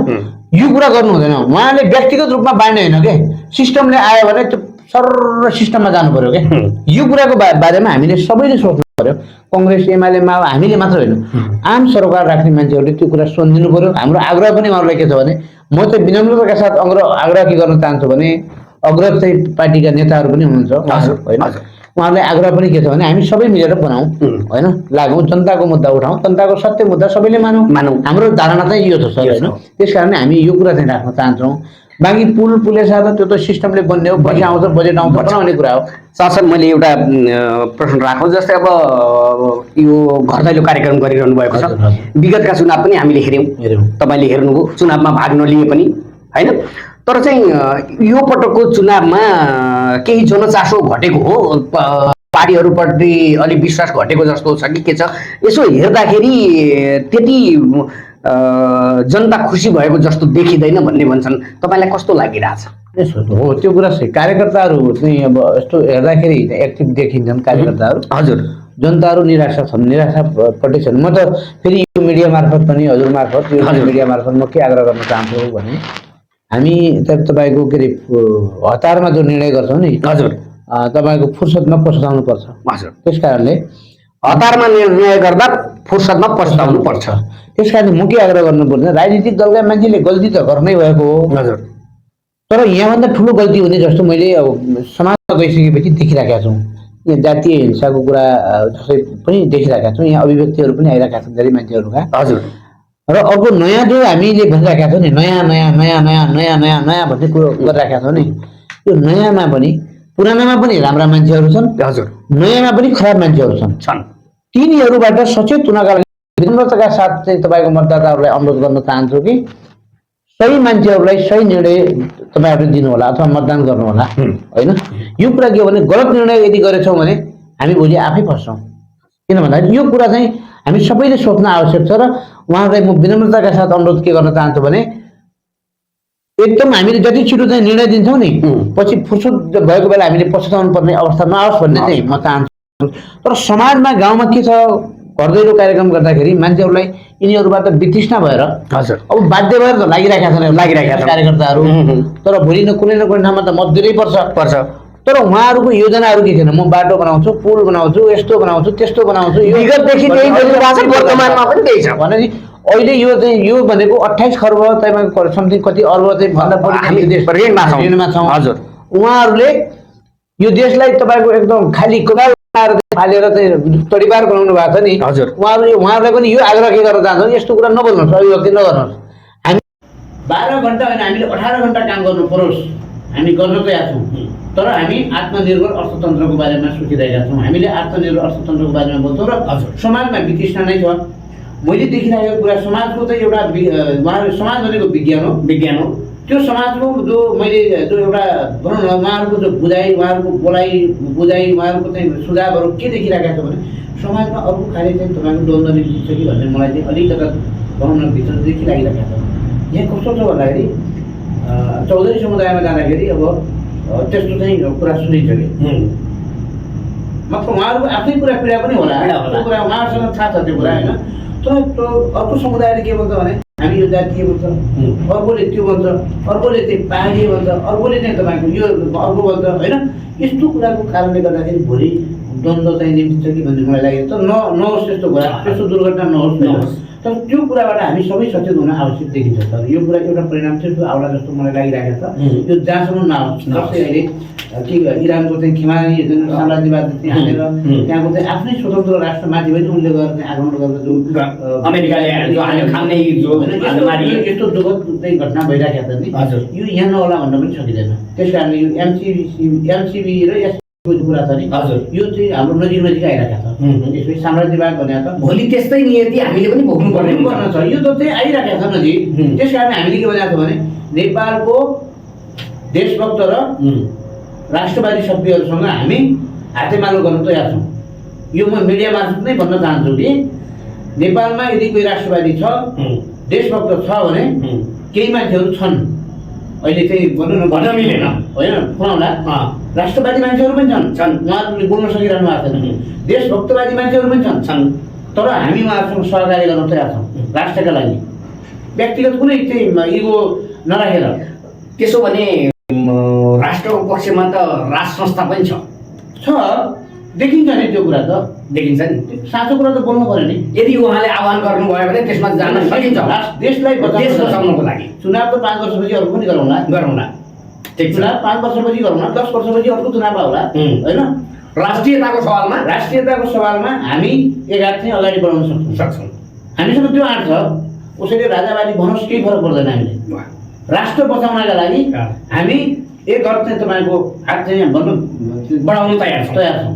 यो कुरा गर्नु हुँदैन उहाँले व्यक्तिगत रूपमा बाँड्ने होइन के सिस्टमले आयो भने त्यो सर्व सिस्टममा जानु पर्यो क्या यो कुराको बारेमा हामीले सबैले सोच्नु पर्यो कङ्ग्रेस एमाले माओ हामीले मात्र होइन आम सरकार राख्ने मान्छेहरूले त्यो कुरा सोधिदिनु पर्यो हाम्रो आग्रह पनि उहाँहरूलाई के छ भने म चाहिँ विनम्रताका साथ आग्रह के गर्न चाहन्छु भने अग्रज चाहिँ पार्टीका नेताहरू पनि हुनुहुन्छ होइन उहाँलाई आग्रह पनि के छ भने हामी सबै मिलेर बनाऊ होइन लागौँ जनताको मुद्दा उठाउँ जनताको सत्य मुद्दा सबैले मानौँ हाम्रो धारणा चाहिँ यो छ सर होइन त्यस कारण हामी यो कुरा चाहिँ राख्न चाहन्छौँ बाँकी पुलेसा त त्यो त सिस्टमले बन्ने हो पैसा आउँछ बजेट आउँछ बनाउने कुरा हो साथसाथ मैले एउटा प्रश्न राखौँ जस्तै अब यो घर दैलो कार्यक्रम गरिरहनु भएको छ विगतका चुनाव पनि हामीले हेऱ्यौँ तपाईँले हेर्नुभयो चुनावमा भाग नलिए पनि होइन तर चाहिँ यो पटकको चुनावमा केही जनचासो घटेको हो पार्टीहरूप्रति अलिक विश्वास घटेको जस्तो छ कि के छ यसो हेर्दाखेरि त्यति जनता खुसी भएको जस्तो देखिँदैन भन्ने भन्छन् तपाईँलाई कस्तो लागिरहेछ हो त्यो कुरा चाहिँ कार्यकर्ताहरू चाहिँ अब यस्तो हेर्दाखेरि एक्टिभ देखिन्छन् कार्यकर्ताहरू हजुर जनताहरू निराशा निराशापट्टि छन् म त फेरि यो मिडिया मार्फत पनि हजुर मार्फत यो मिडिया मार्फत म के आग्रह गर्न चाहन्छु भने हामी तपाईँको के अरे हतारमा जो निर्णय गर्छौँ नि हजुर तपाईँको फुर्सदमा पछुताउनु पर्छ हजुर त्यस कारणले हतारमा निर्णय गर्दा फुर्सदमा पछुताउनु पर्छ। त्यस कारण म के आग्रह गर्नु पर्छ, राजनीतिक दलका मान्छेले गल्ती त गर्नै भएको हो, हजुर तर यहाँभन्दा ठुलो गल्ती हुने जस्तो मैले अब समाजमा गइसकेपछि देखिरहेका छौँ। यहाँ जातीय हिंसाको कुरा जसै पनि देखिरहेका छौँ, यहाँ अभिव्यक्तिहरू पनि आइरहेका छन् धेरै मान्छेहरूका। हजुर र अर्को नयाँ जो हामीले भनिरहेका छौँ नि, नयाँ नयाँ नयाँ नयाँ नयाँ नयाँ नयाँ भन्ने कुरो गरिरहेका छौँ नि, यो नयाँमा पनि पुरानामा पनि राम्रा मान्छेहरू छन्, हजुर नयाँमा पनि खराब मान्छेहरू छन्। छन्। तिनीहरूबाट सचेत हुनका लागि विनम्रताका साथ चाहिँ तपाईँको मतदाताहरूलाई अनुरोध गर्न चाहन्छु कि सही मान्छेहरूलाई सही निर्णय तपाईँहरूले दिनुहोला अथवा मतदान गर्नुहोला। होइन, यो कुरा के हो भने गलत निर्णय यदि गरेछौँ भने हामी भोलि आफै फस्छौँ। किन भन्दाखेरि यो कुरा चाहिँ हामी सबैले सोच्न आवश्यक छ। र उहाँहरूलाई म विनम्रताका साथ अनुरोध के गर्न चाहन्छु भने एकदम हामीले जति छिटो चाहिँ निर्णय दिन्छौँ नि, पछि फुर्सद भएको बेला हामीले पछुताउनु पर्ने अवस्था नआओस् भन्ने चाहिँ म चाहन्छु। तर समाजमा गाउँमा के छ, घर दैलो कार्यक्रम गर्दाखेरि मान्छेहरूलाई यिनीहरूबाट वितृष्णा भएर हजुर अब बाध्य भएर त लागिरहेका छन् कार्यकर्ताहरू। तर भोलि न कुनै ठाउँमा त मत दिनै पर्छ। तर उहाँहरूको योजनाहरू के थिएन, म बाटो बनाउँछु, पुल बनाउँछु, यस्तो बनाउँछु, त्यस्तो बनाउँछु, यो विगतदेखि त्यही गरिरहेको छ, वर्तमानमा पनि त्यही छ भनेपछि अहिले यो चाहिँ यो भनेको 28 खर्ब तपाईँको समथिङ कति अर्ब चाहिँ भन्दा हामी ऋणमा छौँ। हजुर, उहाँहरूले यो देशलाई तपाईँको एकदम खाली कोदाल फालेर चाहिँ तडिपार बनाउनु भएको छ नि। हजुर, उहाँहरूलाई पनि यो आग्रह के गर्न चाहन्छौँ, यस्तो कुरा नबोल्नुहोस्, अभिव्यक्ति नगर्नुहोस्। हामी 12 घण्टा होइन, हामीले 18 घण्टा काम गर्नु परोस्, हामी गर्न तयार छौँ। तर हामी आत्मनिर्भर अर्थतन्त्रको बारेमा सोचिरहेका छौँ। हामीले आत्मनिर्भर अर्थतन्त्रको बारेमा बोल्छौँ र समाजमा वितृष्णा नै छ। मैले देखिरहेको कुरा समाजको चाहिँ एउटा उहाँहरू समाज भनेको विज्ञान हो। त्यो समाजको जो मैले जो एउटा भनौँ न उहाँहरूको जो बुझाइ, उहाँहरूको बुझाइ, उहाँहरूको चाहिँ सुझावहरू के देखिरहेका छ भने समाजमा अर्को खाले चाहिँ तपाईँको द्वन्द्व निस्किन्छ कि भन्ने मलाई चाहिँ अलिकता भनौँ न भित्र देखिलागिरहेका छ। यहाँ कस्तो छ भन्दाखेरि चौधरी समुदायमा जाँदाखेरि अब त्यस्तो चाहिँ कुरा सुनिन्छ कि मतलब उहाँहरूको आफ्नै कुरा पीडा पनि होला, त्यो कुरा उहाँहरूसँग थाहा छ त्यो कुरा होइन। तर त्यो अर्को समुदायले के भन्छ भने हामी यो जातीय भन्छ, अर्कोले त्यो भन्छ, अर्कोले चाहिँ पाहाडी भन्छ, अर्कोले चाहिँ तपाईँको यो अर्को भन्छ होइन। यस्तो कुराको कारणले गर्दाखेरि भोलि द्वन्द्व चाहिँ निम्तिन्छ कि भन्ने मलाई लाग्यो। तर नहोस् त्यस्तो कुरा, त्यस्तो दुर्घटना नहोस्। तर त्यो कुराबाट हामी सबै सचेत हुन आवश्यक देखिन्छ। तर यो कुरा एउटा परिणाम चाहिँ आउला जस्तो मलाई लागिरहेको छ। यो जहाँसम्म नहोस्, जस्तै अहिले के इरानको चाहिँ खिमानी जुन साम्राज्यवाद चाहिँ हालेर त्यहाँको चाहिँ आफ्नै स्वतन्त्र राष्ट्रमाथि पनि उनले गएर चाहिँ आक्रमण गरेर जो अमेरिकाले जो हाल्यो खानै जो यस्तो दुःखद चाहिँ घटना भइरहेको छ नि, यो यहाँ नहोला भन्न पनि सकिँदैन। त्यस कारणले यो एमसिबी र कुरा छ नि, यो चाहिँ हाम्रो नजिक आइरहेको छ। यसपछि साम्राज्यवाद भनेको त भोलि त्यस्तै नियति हामीले पनि भोग्नु पर्ने छ। यो त चाहिँ आइरहेको छ नजिक। त्यस कारण हामीले के भनेको छ भने नेपालको देशभक्त र राष्ट्रवादी शक्तिहरूसँग हामी हातेमालो गर्न तयार छौँ। यो म मिडिया मार्फत नै भन्न चाहन्छु कि नेपालमा यदि कोही राष्ट्रवादी छ, देशभक्त छ भने केही मान्छेहरू छन्, अहिले चाहिँ भन्न मिलेन होइन, खुवाउँला राष्ट्रवादी मान्छेहरू पनि छन्, उहाँहरूले बोल्न सकिरहनु भएको छैन। देशभक्तवादी मान्छेहरू पनि छन्, तर हामी उहाँहरूसँग सहकार्य गर्न तयार छौँ राष्ट्रका लागि, व्यक्तिगत कुनै चाहिँ इगो नराखेर। त्यसो भने राष्ट्रको पक्षमा त राज संस्था पनि छ, देखिन्छ नि त्यो कुरा त देखिन्छ नि। साँचो कुरा त बोल्नु पर्यो नि। यदि उहाँले आह्वान गर्नुभयो भने त्यसमा जान सकिन्छ। देशलाई बचाउनको लागि चुनाव त 5 वर्षपछि अर्को पनि गरौँला। ठिक छ, चुनाव 5 वर्षपछि गरौँला, 10 वर्षपछि अर्को चुनाव आउला होइन। राष्ट्रियताको सवालमा हामी एक हात चाहिँ अगाडि बढाउन सक्छौँ। हामीसँग त्यो आँट छ। उसैले राजावादी भनोस् केही फरक पर्दैन। हामीले राष्ट्र बचाउनका लागि हामी एक हात चाहिँ तपाईँको हात चाहिँ बढाउन तयार छौँ।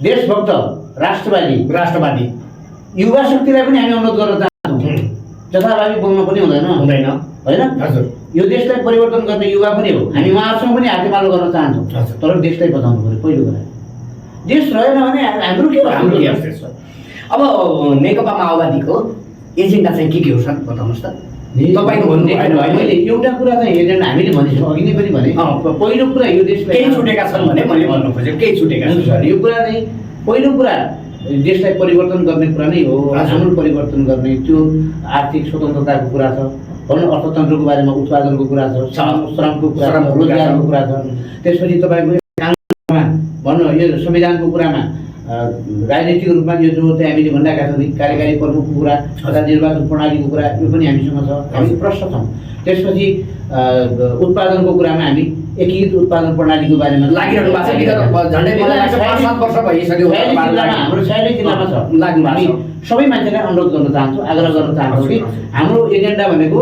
देशभक्त राष्ट्रवादी युवा शक्तिलाई पनि हामी अनुरोध गर्न चाहन्छौँ। जथाभावी बोल्न पनि हुँदैन होइन। हजुर, यो देशलाई परिवर्तन गर्ने युवा पनि हो। हामी उहाँहरूसँग पनि हातेमालो गर्न चाहन्छौँ, तर देशलाई बचाउनु पर्यो पहिलो कुरा। देश रहेन भने हाम्रो के हो? अब नेकपा माओवादीको एजेन्डा चाहिँ के हो सर बताउनुहोस् त। तपाईँको भन्नु मैले एउटा कुरा चाहिँ एजेन्डा हामीले भनिसक्यौँ, अघि नै पनि भने पहिलो कुरा यो देशलाई केही छुटेका छन् भने मैले भन्नु खोजेँ, केही छुटेका छन्। यो कुरा चाहिँ पहिलो कुरा देशलाई परिवर्तन गर्ने कुरा नै हो, आमूल परिवर्तन गर्ने। त्यो आर्थिक स्वतन्त्रताको कुरा छ, भनौँ अर्थतन्त्रको बारेमा उत्पादनको कुरा छ, श्रमको कुरा छ, रोजगारको कुरा छ। त्यसपछि तपाईँको कानुनमा भनौँ यो संविधानको कुरामा राजनीतिक रूपमा यो जो चाहिँ हामीले भनिरहेका छौँ नि कार्यकारी प्रमुखको कुरा अथवा निर्वाचन प्रणालीको कुरा यो पनि हामीसँग छ, हामी प्रष्ट छौँ। त्यसपछि उत्पादनको कुरामा हामी एकीकृत उत्पादन प्रणालीको बारेमा लागिरहनु भएको छ। विगत झन्डै मलाई लाग्छ 5-7 वर्ष भइसक्यो हाम्रो 46 जिल्लामा छ लाग्नु हामी सबै मान्छेलाई अनुरोध गर्न चाहन्छु, आग्रह गर्न चाहन्छु कि हाम्रो एजेन्डा भनेको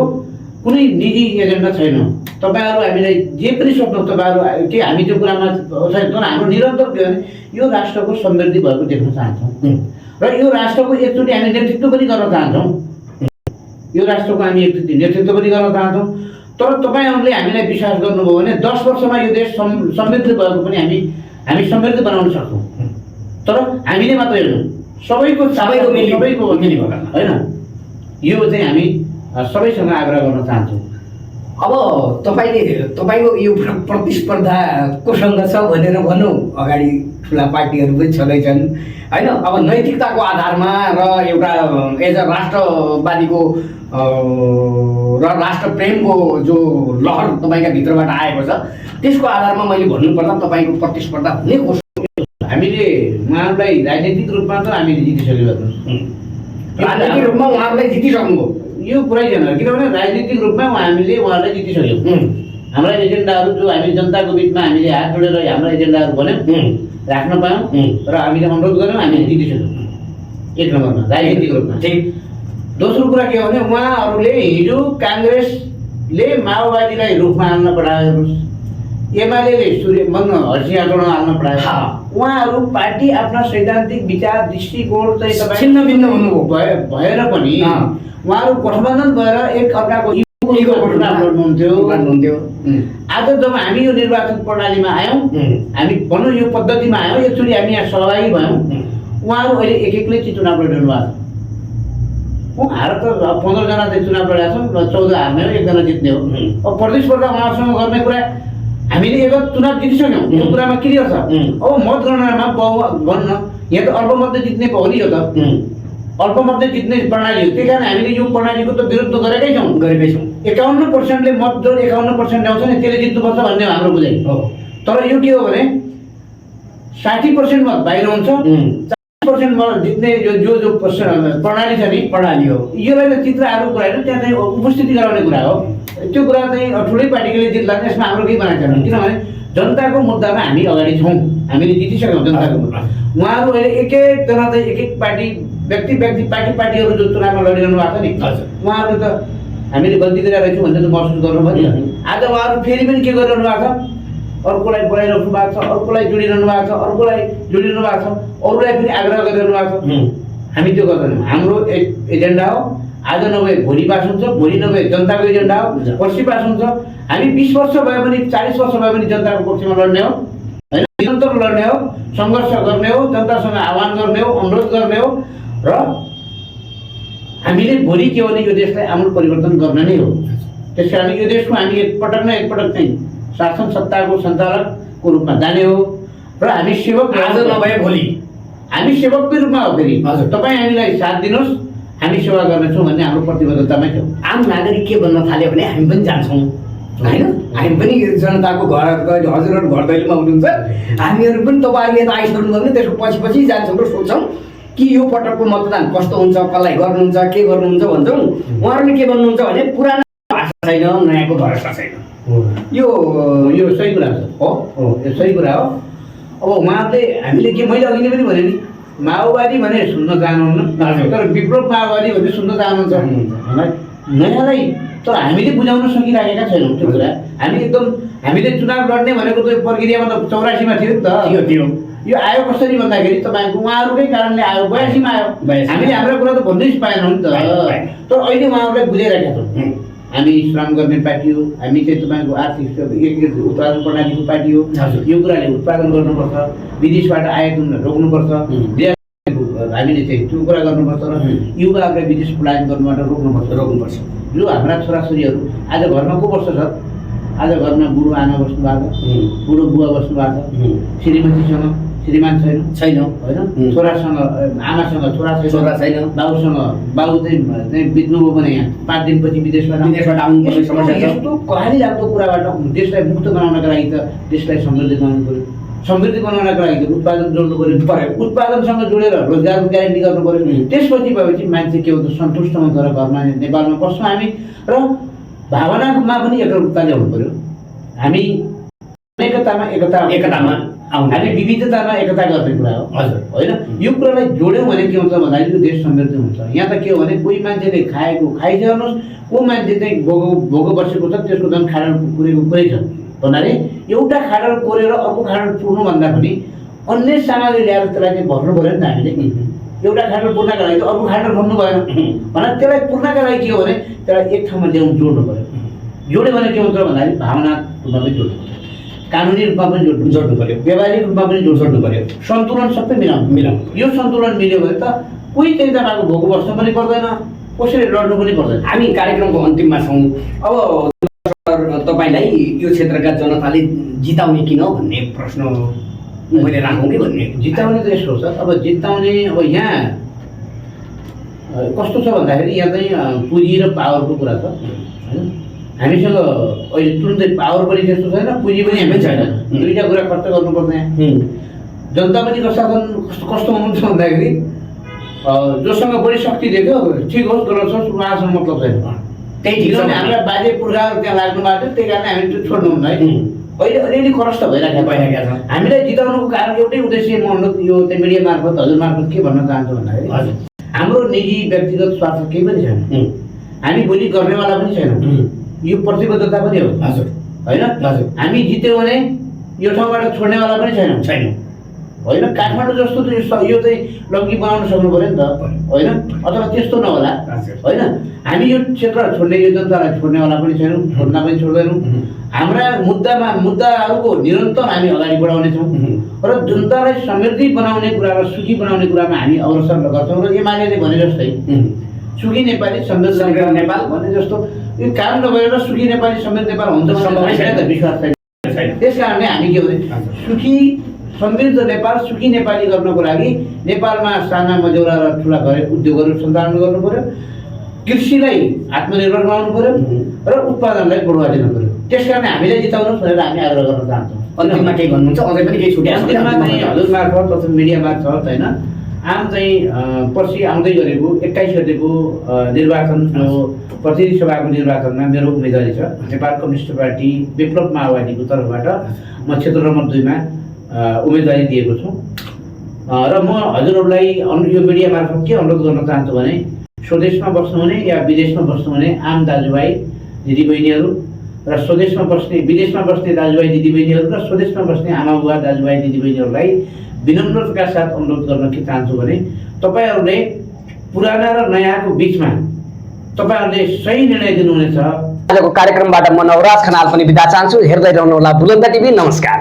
कुनै निजी एजेन्डा छैन। तपाईँहरू हामीलाई जे पनि सोध्नु तपाईँहरू के हामी त्यो कुरामा छैन, तर हाम्रो निरन्तर के भने यो राष्ट्रको समृद्धि भएको देख्न चाहन्छौँ र यो राष्ट्रको एकचोटि हामी नेतृत्व पनि गर्न चाहन्छौँ। यो राष्ट्रको हामी एकचोटि नेतृत्व पनि गर्न चाहन्छौँ। तर तपाईँहरूले हामीलाई विश्वास गर्नुभयो भने 10 वर्षमा यो देश समृद्ध भएको पनि हामी समृद्ध बनाउन सक्छौँ। तर हामीले मात्र हेर्नु सबैको मिली होइन, यो चाहिँ हामी सबैसँग आग्रह गर्न चाहन्छौँ। अब तपाईँको यो प्रतिस्पर्धाकोसँग छ भनेर भनौँ, अगाडि ठुला पार्टीहरू पनि छँदैछन् होइन। अब नैतिकताको आधारमा र एउटा एज अ राष्ट्रवादीको र राष्ट्रप्रेमको जो लहर तपाईँका भित्रबाट आएको छ त्यसको आधारमा मैले भन्नुपर्दा तपाईँको प्रतिस्पर्धा हुने कसो? हामीले उहाँहरूलाई राजनीतिक रूपमा त हामीले जितिसक्यो। राजनीतिक रूपमा उहाँहरूलाई जितिसक्नुभयो यो कुरै छैन, किनभने राजनीतिक रूपमा हामीले उहाँहरूलाई जितिसक्यौँ। हाम्रा एजेन्डाहरू जो हामी जनताको बिचमा हामीले हात जोडेर हाम्रा एजेन्डाहरू भन्यौँ राख्न पायौँ र हामीले अनुरोध गऱ्यौँ, हामीले जितिसक्यौँ 1 नम्बरमा राजनीतिक रूपमा। ठिक। दोस्रो कुरा के हो भने उहाँहरूले हिजो काङ्ग्रेसले माओवादीलाई रुखमा हाल्न पठायो, एमाले सूर्यमन हर्सिया गर्न हाल्न पठायो। उहाँहरू पार्टी आफ्ना सैद्धान्तिक विचार दृष्टिकोण चाहिँ तपाईँ छिन्न भिन्न हुनुभयो भएर पनि उहाँहरू गठबन्धन भएर एक अर्काको लड्नुहुन्थ्यो। आज जब हामी यो निर्वाचन प्रणालीमा आयौँ, हामी भनौँ यो पद्धतिमा आयौँ, एकचोटि हामी यहाँ सहभागी भयौँ, उहाँहरू अहिले एक-एकलै चाहिँ चुनाव लडिरहनु भएको छ। हार त 15 जना चाहिँ चुनाव लडेका छौँ र 14 हार्ने हो, 1 जना जित्ने हो। अब प्रतिस्पर्धा उहाँहरूसँग गर्ने कुरा हामीले एक चुनाव जितिसक्यौँ, यो कुरामा क्लियर छ। अब मतगणनामा भन्न यहाँ त अल्पमतले जित्ने हो नि, यो त अल्पमतले जित्ने प्रणाली हो। त्यही कारण हामीले यो प्रणालीको त विरुद्ध गरेकै छौँ। 51%ले मत जो 51% ल्याउँछ नि त्यसले जित्नुपर्छ भन्ने हाम्रो बुझाइ हो। तर यो के हो भने 60% मत बाहिर हुन्छ, 40% मत जित्ने जो प्रणाली छ नि प्रणाली हो। योलाई त चित्रहरू कुरा होइन, त्यहाँ चाहिँ उपस्थिति गराउने कुरा हो। त्यो कुरा चाहिँ ठुलै पार्टीले जित्ला, यसमा हाम्रो केही बनाएको छैन। किनभने जनताको मुद्दामा हामी अगाडि छौँ, हामीले जितिसक्यौँ जनताको मुद्दा। उहाँहरू अहिले एक-एकजना चाहिँ एक-एक पार्टी व्यक्ति पार्टीहरू जो चुनावमा लडिरहनु भएको छ नि, उहाँहरू त हामीले गल्ती गरिरहेको छौँ भन्ने त महसुस गर्नुभयो नि। आज उहाँहरू फेरि पनि के गरिरहनु भएको छ, अर्कोलाई बोलाइरहनु भएको छ, अर्कोलाई जोडिरहनु भएको छ, अरूलाई फेरि आग्रह गरिरहनु भएको छ। हामी त्यो गर्दैनौँ। हाम्रो एजेन्डा हो, आज नभए भोलि पास हुन्छ, भोलि नभए जनताको एजेन्डा हो, पर्सि पास हुन्छ। हामी 20 वर्ष भए पनि 40 वर्ष भए पनि जनताको पक्षमा लड्ने हो होइन, निरन्तर लड्ने हो, सङ्घर्ष गर्ने हो, जनतासँग आह्वान गर्ने हो, अनुरोध गर्ने हो र हामीले भोलि के हो भने यो देशलाई आमूल परिवर्तन गर्ने नै हो। त्यस कारण यो देशको हामी एकपटक चाहिँ शासन सत्ताको सञ्चालकको रूपमा जाने हो र हामी सेवक आज नभए भोलि हामी सेवककै रूपमा हो। फेरि तपाईँ हामीलाई साथ दिनुहोस्, हामी सेवा गर्नेछौँ भन्ने हाम्रो प्रतिबद्धतामै छ। आम नागरिक के भन्न थाल्यो भने हामी पनि जान्छौँ होइन, हामी पनि जनताको घर हजुरहरू घर दैलोमा हुनुहुन्छ, हामीहरू पनि तपाईँहरूले यता आइसक्नुभयो भने त्यसको पछि जान्छौँ र सोध्छौँ कि यो पटकको मतदान कस्तो हुन्छ, कसलाई गर्नुहुन्छ, के गर्नुहुन्छ भन्छौँ। उहाँहरूले के भन्नुहुन्छ भने पुरानो भाषा छैन, नयाँको भरोसा छैन। यो सही कुरा हो, यो सही कुरा हो। अब उहाँहरूले हामीले के मैले अघि नै पनि भने नि, माओवादी भने सुन्न चाहनुहुन्न, तर विप्लव माओवादी भने सुन्न चाहनुहुन्छ नयाँलाई। तर हामीले बुझाउन सकिरहेका छैनौँ त्यो कुरा। हामीले चुनाव लड्ने भनेको त प्रक्रियामा त 84 मा थियो नि त। यो आयो कसरी भन्दाखेरि तपाईँको उहाँहरूकै कारणले आयो, 82 मा आयो। हामीले हाम्रो कुरा त भन्नै पाएनौँ नि त। तर अहिले उहाँहरूलाई बुझाइरहेका छौँ। हामी श्रम गर्ने पार्टी हो, हामी चाहिँ तपाईँको आर्थिक उत्पादन प्रणालीको पार्टी हो। यो कुराले उत्पादन गर्नुपर्छ, विदेशबाट आयात रोक्नुपर्छ, हामीले चाहिँ त्यो कुरा गर्नुपर्छ र युवाहरूलाई विदेश पलायन गर्नुबाट रोक्नुपर्छ। जो हाम्रा छोराछोरीहरू आज घरमा को बस्छ सर? आज घरमा बुढो आमा बस्नु भएको छ, बुढो बुवा बस्नु भएको छ, श्रीमतीसँग श्रीमान छैन होइन, छोरासँग आमासँग छोरा छैन, बाबु चाहिँ बित्नुभयो भने यहाँ 5 दिनपछि विदेशबाट आउनुपर्ने समस्या छ। यस्तो कहानी लाग्दो कुराबाट देशलाई मुक्त बनाउनका लागि त देशलाई समृद्ध बनाउनु पऱ्यो, समृद्धि बनाउनको लागि चाहिँ उत्पादन जोड्नु पर्यो, उत्पादनसँग जोडेर रोजगारको ग्यारेन्टी गर्नु पर्यो। त्यसपछि भएपछि मान्छे के हुन्छ, सन्तुष्ट हुन्छ र घरमा नेपालमा बस्छौँ हामी र भावनामा पनि एकरूपता ल्याउनु पर्यो। हामी एकतामा हामी विविधतामा एकता गर्ने कुरा हो हजुर होइन। यो कुरालाई जोड्यौँ भने के हुन्छ भन्दाखेरि यो देश समृद्ध हुन्छ। यहाँ त के हो भने कोही मान्छेले खाएको खाइसक्नुहोस्, को मान्छे चाहिँ भोगो बसेको छ, त्यसको झन् खाडल कुरेको कुरै छ भन्नाले एउटा खाडल कोरेर अर्को खाडल पुर्नुभन्दा पनि अन्य सामग्री ल्याएर त्यसलाई चाहिँ भर्नु पऱ्यो नि त हामीले। एउटा खाडल पुर्नका लागि त अर्को खाडल खन्नु भएन भनेर त्यसलाई पुर्नका लागि के हो भने त्यसलाई एक ठाउँमा ल्याउनु जोड्नु पऱ्यो। जोड्यो भने के हुन्छ भन्दाखेरि भावनात्मक पनि जोड्नु पऱ्यो, कानुनी रूपमा पनि जोड्नु पऱ्यो, व्यावहारिक रूपमा पनि जोड्नु पऱ्यो, सन्तुलन सबै मिलाउनु। यो सन्तुलन मिल्यो भने त कोही चाहिँ तपाईँको भोगो बस्नु पनि पर्दैन, कसैले लड्नु पनि पर्दैन। हामी कार्यक्रमको अन्तिममा छौँ। अब तपाईँलाई यो क्षेत्रका जनताले जिताउने किन भन्ने प्रश्न मैले राखौँ कि भन्ने। जिताउने त यस्तो छ, अब जिताउने अब यहाँ कस्तो छ भन्दाखेरि यहाँ चाहिँ पुँजी र पावरको कुरा छ होइन। हामीसँग अहिले तुरुन्तै पावर पनि त्यस्तो छैन, पुँजी पनि हामी छैन। दुईवटा कुरा खर्च गर्नुपर्छ यहाँ। जनता पनि कस्तो हुनुहुन्छ भन्दाखेरि जोसँग बढी शक्ति देख्यो ठिक होस् गलत होस् उहाँसँग मतलब छैन। त्यही ठिक छ। हाम्रा बाजे पुर्खाहरू त्यहाँ लाग्नु भएको थियो, त्यही कारण हामी त्यो छोड्नु हुन्न है। अहिले अलिअलि खरस त भइराखेको छ। हामीलाई जिताउनुको कारण एउटै उद्देश्य म यो चाहिँ मिडिया मार्फत हजुर मार्फत के भन्न चाहन्छु भन्दाखेरि हाम्रो निजी व्यक्तिगत स्वार्थ केही पनि छैन। हामी भोलि गर्नेवाला पनि छैनौँ, यो प्रतिबद्धता पनि हो हजुर होइन। हामी जित्यौँ भने यो ठाउँबाट छोड्नेवाला पनि छैनौँ होइन। काठमाडौँ जस्तो त यो चाहिँ लग्गी बनाउन सक्नु पऱ्यो नि त होइन, अथवा त्यस्तो नहोला होइन। हामी यो क्षेत्र छोड्ने, यो जनतालाई छोड्नेवाला पनि छैनौँ, छोड्न पनि छोड्दैनौँ। हाम्रा मुद्दाहरूको निरन्तर हामी अगाडि बढाउनेछौँ र जनतालाई समृद्धि बनाउने कुरा र सुखी बनाउने कुरामा हामी अग्रसर गर्छौँ। र एमाले भने जस्तै सुखी नेपाली समृद्ध नेपाल भने जस्तो यो काम नभएर सुखी नेपाली समृद्ध नेपाल हुन्छ त विश्वास छैन। त्यस कारणले हामी के भने सुखी समृद्ध नेपाल सुखी नेपाली गर्नको लागि नेपालमा साना मझौला र ठुला उद्योगहरू सञ्चालन गर्नु पर्यो, कृषिलाई आत्मनिर्भर बनाउनु पर्यो र उत्पादनलाई बढावा दिनु पर्यो। त्यस कारण हामीलाई जिताउनुहोस् भनेर हामी आग्रह गर्न चाहन्छौँ। अन्तिममा केही भन्नुहुन्छ? अझै पनि केही छुट्या अन्तिममा चाहिँ हजुर मार्फत अथवा मिडिया मार्फत होइन, आम चाहिँ पछि आउँदै गरेको 21 गतेको निर्वाचनको प्रतिनिधि सभाको निर्वाचनमा मेरो उम्मेदवारी छ। नेपाल कम्युनिस्ट पार्टी विप्लव माओवादीको तर्फबाट म क्षेत्र नम्बर 2 मा उम्मेदवारी दिएको छु र म हजुरहरूलाई यो मिडिया मार्फत के अनुरोध गर्न चाहन्छु भने स्वदेशमा बस्नुहुने या विदेशमा बस्नुहुने आम दाजुभाइ दिदीबहिनीहरू र स्वदेशमा बस्ने विदेशमा बस्ने दाजुभाइ दिदीबहिनीहरू र स्वदेशमा बस्ने आमाबुवा दाजुभाइ दिदीबहिनीहरूलाई विनम्रताका साथ अनुरोध गर्न के चाहन्छु भने तपाईँहरूले पुराना र नयाँको बिचमा तपाईँहरूले सही निर्णय दिनुहुनेछ। आजको कार्यक्रमबाट म नवराज खनाल पनि बिदा चाहन्छु। हेर्दै रहनुहोला बुलन्द टिभी। नमस्कार।